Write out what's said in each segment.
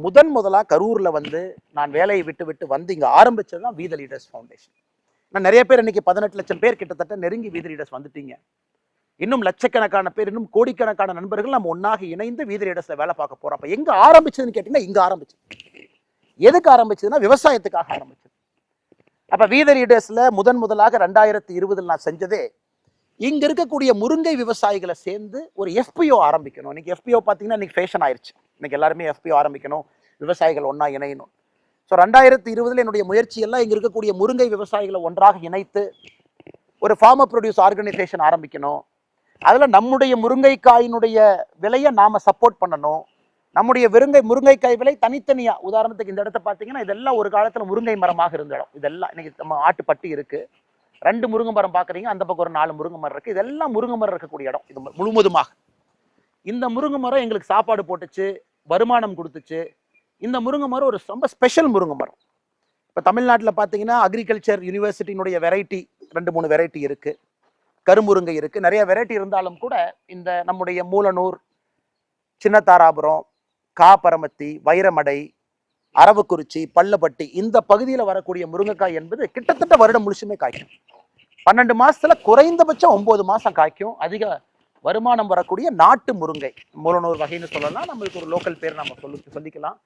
முதலாக கரூரில் வந்து நான் வேலையை விட்டு வந்து இங்கே ஆரம்பித்தது தான் வி த லீடர்ஸ் ஃபவுண்டேஷன். நான் நிறைய பேர் இன்னைக்கு 18 லட்சம் பேர் கிட்டத்தட்ட நெருங்கி வி த லீடர்ஸ் வந்துட்டீங்க. இன்னும் லட்சக்கணக்கான பேர், இன்னும் கோடிக்கணக்கான நண்பர்கள் நம்ம ஒன்றாக இணைந்து வி த லீடர்ஸில் வேலை பார்க்க போகிறோம். அப்போ எங்கே ஆரம்பிச்சதுன்னு கேட்டிங்கன்னா இங்கே ஆரம்பிச்சது. எதுக்கு ஆரம்பிச்சதுன்னா விவசாயத்துக்காக ஆரம்பிச்சது. அப்போ வி த லீடர்ஸில் முதலாக 2020 நான் செஞ்சதே இங்க இருக்கக்கூடிய முருங்கை விவசாயிகளை சேர்ந்து ஒரு எஃபிஓ ஆரம்பிக்கணும். இன்னைக்கு எஃபிஓ பார்த்தீங்கன்னா இன்னைக்கு ஃபேஷன் ஆயிடுச்சு. இன்னைக்கு எல்லாருமே எஃபிஓ ஆரம்பிக்கணும், விவசாயிகள் ஒன்றா இணையணும். ஸோ 2020 என்னுடைய முயற்சி எல்லாம் இங்கே இருக்கக்கூடிய முருங்கை விவசாயிகளை ஒன்றாக இணைத்து ஒரு ஃபார்மர் ப்ரொடியூஸ் ஆர்கனைசேஷன் ஆரம்பிக்கணும். அதில் நம்முடைய முருங்கைக்காயினுடைய விலையை நாம் சப்போர்ட் பண்ணணும். நம்முடைய முருங்கைக்காய் விலை தனித்தனியாக, உதாரணத்துக்கு இந்த இடத்த பார்த்தீங்கன்னா இதெல்லாம் ஒரு காலத்தில் முருங்கை மரமாக இருந்த இடம். இதெல்லாம் இன்னைக்கு நம்ம ஆட்டுப்பட்டி இருக்குது, 2 முருங்கை மரம் பார்க்குறீங்க, அந்த பக்கம் ஒரு 4 முருங்கை மரம் இருக்குது. இதெல்லாம் முருங்கை மரம் இருக்கக்கூடிய இடம். இது முழுவதுமாக இந்த முருங்கை மரம் எங்களுக்கு சாப்பாடு போட்டுச்சு, வருமானம் கொடுத்துச்சு. இந்த முருங்கை மரம் ஒரு ரொம்ப ஸ்பெஷல் முருங்கை மரம். இப்போ தமிழ்நாட்டில் பார்த்தீங்கன்னா அக்ரிகல்ச்சர் யூனிவர்சிட்டியினுடைய வெரைட்டி 2-3 வெரைட்டி இருக்குது, கருமுருங்கை இருக்குது, நிறைய வெரைட்டி இருந்தாலும் கூட இந்த நம்முடைய மூலனூர், சின்னதாராபுரம், காப்பரமத்தி, வைரமடை, அரவக்குறிச்சி, பள்ளப்பட்டி இந்த பகுதியில் வரக்கூடிய முருங்கைக்காய் என்பது கிட்டத்தட்ட வருடம் முழுசுமே காய்க்கும். 12 மாசத்துல குறைந்தபட்சம் 9 மாசம் காய்க்கும். அதிக வருமானம் வரக்கூடிய நாட்டு முருங்கை, மூலனூர் வகைன்னு சொல்லலாம். நம்மளுக்கு ஒரு லோக்கல் பேர் நம்ம சொல்லிக்கலாம்.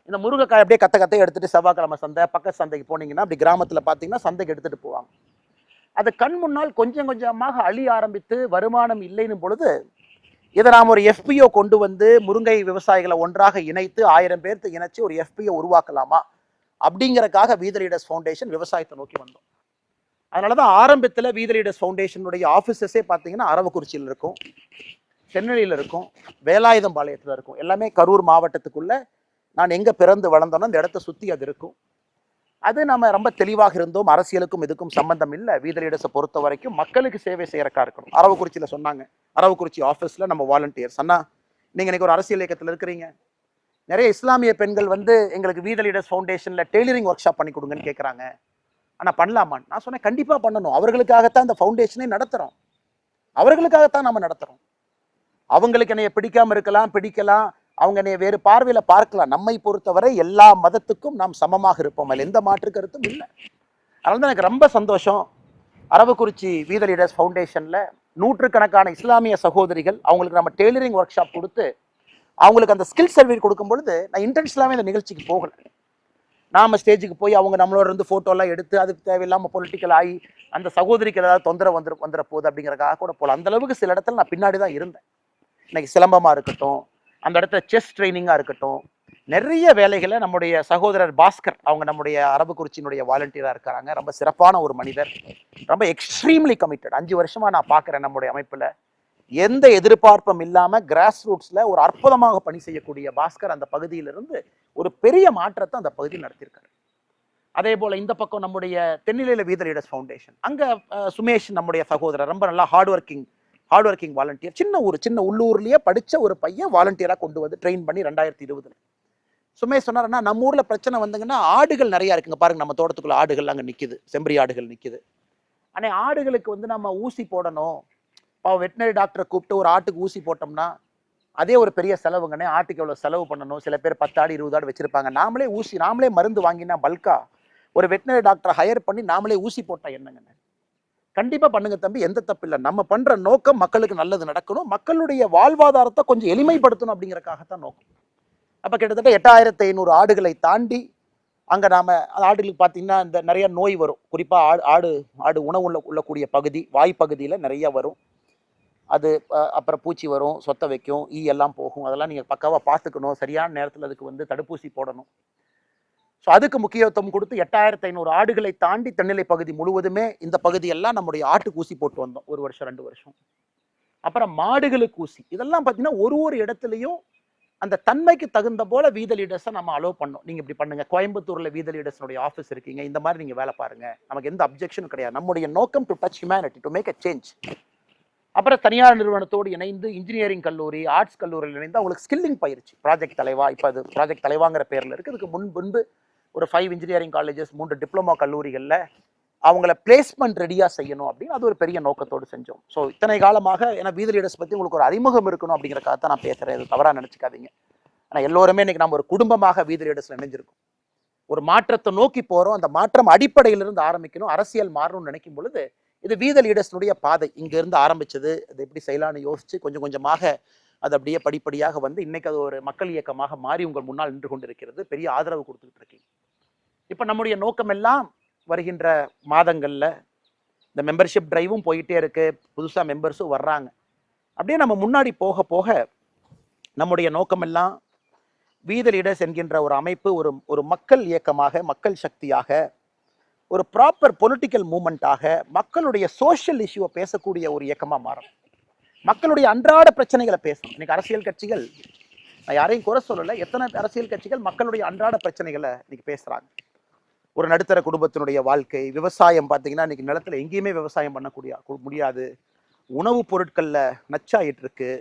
இந்த முருங்கைக்காய் அப்படியே கத்தை எடுத்துட்டு செவ்வாய்க்கிழமை சந்தை, பக்க சந்தைக்கு போனீங்கன்னா அப்படி கிராமத்தில் பார்த்தீங்கன்னா சந்தைக்கு எடுத்துட்டு போவாங்க. அது கண் முன்னால் கொஞ்சம் கொஞ்சமாக அழிய ஆரம்பித்து வருமானம் இல்லைன்னும் பொழுது இதை நாம் ஒரு எஃபிஓ கொண்டு வந்து முருங்கை விவசாயிகளை ஒன்றாக இணைத்து 1000 பேர்த்து இணைச்சு ஒரு எஃபிஓ உருவாக்கலாமா அப்படிங்கிறதுக்காக வி த லீடர்ஸ் ஃபவுண்டேஷன் விவசாயத்தை நோக்கி வந்தோம். அதனால தான் ஆரம்பத்தில் வி த லீடர்ஸ் ஃபவுண்டேஷனுடைய ஆஃபீஸஸே பார்த்தீங்கன்னா அரவக்குறிச்சியில் இருக்கும், சென்னையில் இருக்கும், வேலாயுதம்பாளையத்தில் இருக்கும். எல்லாமே கரூர் மாவட்டத்துக்குள்ள நான் எங்கே பிறந்து வளர்ந்தோன்னா அந்த இடத்த சுற்றி அது இருக்கும். அது நம்ம ரொம்ப தெளிவாக இருந்தோம். அரசியலுக்கும் இதுக்கும் சம்பந்தம் இல்லை. வி த லீடர்ஸை பொறுத்த வரைக்கும் மக்களுக்கு சேவை செய்யறக்கா இருக்கணும். அரவக்குறிச்சியில் சொன்னாங்க, அரவக்குறிச்சி ஆஃபீஸில் நம்ம வாலண்டியர்ஸ் அண்ணா, நீங்கள் இன்னைக்கு ஒரு அரசியல் இயக்கத்தில் இருக்கிறீங்க, நிறைய இஸ்லாமிய பெண்கள் வந்து எங்களுக்கு வி த லீடர்ஸ் ஃபவுண்டேஷனில் டெய்லரிங் ஒர்க் ஷாப் பண்ணி கொடுங்கன்னு கேட்குறாங்க. ஆனால் பண்ணலாமான்னு நான் சொன்னேன், கண்டிப்பாக பண்ணணும். அவர்களுக்காகத்தான் இந்த ஃபவுண்டேஷனே நடத்துகிறோம், அவர்களுக்காகத்தான் நம்ம நடத்துகிறோம். அவங்களுக்கு என்னைய பிடிக்காமல் இருக்கலாம், பிடிக்கலாம், அவங்க என்னைய வேறு பார்வையில் பார்க்கலாம். நம்மை பொறுத்தவரை எல்லா மதத்துக்கும் நாம் சமமாக இருப்போம், அதில் எந்த மாற்று கருத்தும் இல்லை. அதனால தான் எனக்கு ரொம்ப சந்தோஷம். அரவக்குறிச்சி வி த லீடர்ஸ் ஃபவுண்டேஷனில் நூற்றுக்கணக்கான இஸ்லாமிய சகோதரிகள், அவங்களுக்கு நம்ம டெய்லரிங் ஒர்க் ஷாப் கொடுத்து அவங்களுக்கு அந்த ஸ்கில் சர்டிஃபிகேட் கொடுக்கும் பொழுது நான் இன்டென்ஷனலாகவே இந்த நிகழ்ச்சிக்கு போகலை. நாம் ஸ்டேஜுக்கு போய் அவங்க நம்மளோட இருந்து ஃபோட்டோலாம் எடுத்து அதுக்கு தேவையில்லாமல் பொலிட்டிக்கல் ஆகி அந்த சகோதரிக்கு ஏதாவது தொந்தரவு வந்துட போகுது அப்படிங்கிறக்காக கூட போகல. அந்த அளவுக்கு சில இடத்துல நான் பின்னாடி தான் இருந்தேன். இன்னைக்கு சிலம்பமாக இருக்கட்டும், அந்த இடத்துல செஸ் ட்ரைனிங்காக இருக்கட்டும், நிறைய வேலைகளை நம்முடைய சகோதரர் பாஸ்கர், அவங்க நம்முடைய அரவக்குறிச்சியினுடைய வாலண்டியராக இருக்கிறாங்க. ரொம்ப சிறப்பான ஒரு மனிதர், ரொம்ப எக்ஸ்ட்ரீம்லி கமிட்டட். 5 வருஷமாக நான் பார்க்குறேன் நம்முடைய அமைப்பில் எந்த எதிர்பார்ப்பும் இல்லாமல் கிராஸ் ரூட்ஸில் ஒரு அற்புதமாக பணி செய்யக்கூடிய பாஸ்கர் அந்த பகுதியிலிருந்து ஒரு பெரிய மாற்றத்தை அந்த பகுதியில் நடத்தியிருக்காரு. அதே போல் இந்த பக்கம் நம்முடைய தென்னிலையில் வி த லீடர்ஸ் ஃபவுண்டேஷன், அங்கே சுமேஷ் நம்முடைய சகோதரர் ரொம்ப நல்லா ஹார்ட் ஒர்க்கிங் வாலண்டியர். சின்ன உள்ளூர்லேயே படித்த ஒரு பையன் வாலண்டியராக கொண்டு வந்து ட்ரெயின் பண்ணி 2020 சுமேஷ் சொன்னார்னா, நம்ம ஊரில் பிரச்சனை வந்தீங்கன்னா ஆடுகள் நிறையா இருக்குங்க பாருங்க, நம்ம தோட்டத்துக்குள்ள ஆடுகள் அங்கே நிற்குது, செம்பரி ஆடுகள் நிற்குது. ஆனால் ஆடுகளுக்கு வந்து நம்ம ஊசி போடணும், வெட்டினரி டாக்டரை கூப்பிட்டு ஒரு ஆட்டுக்கு ஊசி போட்டோம்னா அதே ஒரு பெரிய செலவுங்கண்ணே. ஆட்டுக்கு எவ்வளோ செலவு பண்ணணும், சில பேர் 10 ஆடு 20 ஆடு வச்சிருப்பாங்க. நாமளே மருந்து வாங்கினா பல்கா ஒரு வெட்டினரி டாக்டரை ஹையர் பண்ணி நாமளே ஊசி போட்டா என்னங்கண்ணே? கண்டிப்பா பண்ணுங்க தம்பி, எந்த தப்பு இல்லை. நம்ம பண்ற நோக்கம் மக்களுக்கு நல்லது நடக்கணும், மக்களுடைய வாழ்வாதாரத்தை கொஞ்சம் எளிமைப்படுத்தணும் அப்படிங்கறக்காகத்தான் நோக்கம். அப்ப கிட்டத்தட்ட 8500 ஆடுகளை தாண்டி அங்க நாம ஆடுகளுக்கு பார்த்தீங்கன்னா இந்த நிறைய நோய் வரும். குறிப்பா ஆடு உணவு உள்ளக்கூடிய பகுதி, வாய்ப்பகுதியில நிறைய வரும். அது அப்புறம் பூச்சி வரும், சொத்த வைக்கும், ஈ எல்லாம் போகும். அதெல்லாம் நீங்க பக்காவா பார்த்துக்கணும், சரியான நேரத்தில் அதுக்கு வந்து தடுப்பூசி போடணும். ஸோ அதுக்கு முக்கியத்துவம் கொடுத்து 8500 ஆடுகளை தாண்டி தென்னிலை பகுதி முழுவதுமே இந்த பகுதியெல்லாம் நம்முடைய ஆட்டுக்கு ஊசி போட்டு வந்தோம் 1 வருஷம் 2 வருஷம். அப்புறம் மாடுகளுக்கு ஊசி. இதெல்லாம் பார்த்தீங்கன்னா ஒரு இடத்துலையும் அந்த தன்மைக்கு தகுந்த போல வி த லீடர்ஸை நம்ம அலோவ் பண்ணோம். நீங்க இப்படி பண்ணுங்க, கோயம்புத்தூர்ல வி த லீடர்ஸனுடைய ஆஃபீஸ் இருக்கீங்க, இந்த மாதிரி நீங்க வேலை பாருங்க, நமக்கு எந்த அப்ஜெக்ஷனும் கிடையாது. நம்முடைய நோக்கம் to touch humanity, to make a change. அப்புறம் தனியார் நிறுவனத்தோடு இணைந்து இன்ஜினியரிங் கல்லூரி, ஆர்ட்ஸ் கல்லூரியில் இணைந்து அவங்களுக்கு ஸ்கில்லிங் பயிற்சி, ப்ராஜெக்ட் தலைவா, இப்போ அது ப்ராஜெக்ட் தலைவாங்கிற பேரில் இருக்குது. இதுக்கு முன்பு ஒரு 5 இன்ஜினியரிங் காலேஜஸ், 3 டிப்ளமோ கல்லூரிகளில் அவங்கள பிளேஸ்மெண்ட் ரெடியாக செய்யணும் அப்படின்னு அது ஒரு பெரிய நோக்கத்தோடு செஞ்சோம். ஸோ இத்தனை காலமாக, ஏன்னா வி த லீடர்ஸ் பற்றி உங்களுக்கு ஒரு அறிமுகம் இருக்கணும் அப்படிங்கிறக்காக தான் நான் பேசுகிறேன், இது தவறாக நினச்சிக்காதீங்க. ஆனா எல்லோருமே இன்னைக்கு நம்ம ஒரு குடும்பமாக வீதி லீடர்ஸ்ல இணைஞ்சிருக்கோம். ஒரு மாற்றத்தை நோக்கி போறோம். அந்த மாற்றம் அடிப்படையிலிருந்து ஆரம்பிக்கணும். அரசியல் மாறணும்னு நினைக்கும் பொழுது இது வீத லீடர்ஸ்னுடைய பாதை. இங்க இருந்து ஆரம்பிச்சது, அது எப்படி செய்யலாம்னு யோசிச்சு கொஞ்சம் கொஞ்சமாக அது அப்படியே படிப்படியாக வந்து இன்னைக்கு அது ஒரு மக்கள் இயக்கமாக மாறி உங்கள் முன்னால் நின்று கொண்டிருக்கிறது. பெரிய ஆதரவு கொடுத்துக்கிட்டு இருக்கீங்க. இப்ப நம்முடைய நோக்கம் எல்லாம் வருகின்ற மாதங்கள்ல இந்த மெம்பர்ஷிப் டிரைவும் போயிட்டே இருக்கு. புதுசா மெம்பர்ஸும் வர்றாங்க. அப்படியே நம்ம முன்னாடி போக போக நம்முடைய நோக்கம் எல்லாம் வீத லீடர்ஸ் என்கின்ற ஒரு அமைப்பு ஒரு மக்கள் இயக்கமாக, மக்கள் சக்தியாக, ஒரு ப்ராப்பர் பொலிட்டிக்கல் மூமெண்ட்டாக, மக்களுடைய சோஷியல் இஷ்யூவை பேசக்கூடிய ஒரு இயக்கமா மாறும். மக்களுடைய அன்றாட பிரச்சனைகளை பேசணும். இன்னைக்கு அரசியல் கட்சிகள், நான் யாரையும் குறை சொல்லலை, எத்தனை அரசியல் கட்சிகள் மக்களுடைய அன்றாட பிரச்சனைகளை இன்னைக்கு பேசுறாங்க. ஒரு நடுத்தர குடும்பத்தினுடைய வாழ்க்கை, விவசாயம் பார்த்தீங்கன்னா இன்னைக்கு நிலத்துல எங்கேயுமே விவசாயம் பண்ணக்கூடிய முடியாது. உணவுப் பொருட்கள்ல நச்சாயிட்டு இருக்கு.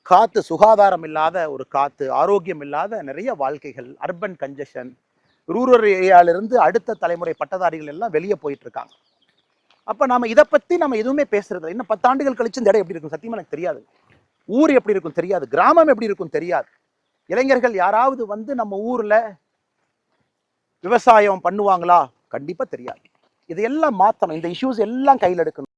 காத்து சுகாதாரம் இல்லாத ஒரு காத்து, ஆரோக்கியம் இல்லாத நிறைய வாழ்க்கைகள், அர்பன் கன்ஜெஷன், ரூரல் ஏரியாவிலிருந்து அடுத்த தலைமுறை பட்டதாரிகள் எல்லாம் வெளியே போயிட்டு இருக்காங்க. அப்ப நாம இதை பத்தி நம்ம எதுவுமே பேசுறது. இன்னும் 10 ஆண்டுகள் கழிச்சு இந்த இடம் எப்படி இருக்கும் சத்தியமா எனக்கு தெரியாது. ஊர் எப்படி இருக்கும் தெரியாது. கிராமம் எப்படி இருக்கும் தெரியாது. இளைஞர்கள் யாராவது வந்து நம்ம ஊர்ல விவசாயம் பண்ணுவாங்களா? கண்டிப்பா தெரியாது. இதையெல்லாம் மாத்தணும். இந்த இஷ்யூஸ் எல்லாம் கையில் எடுக்கணும்.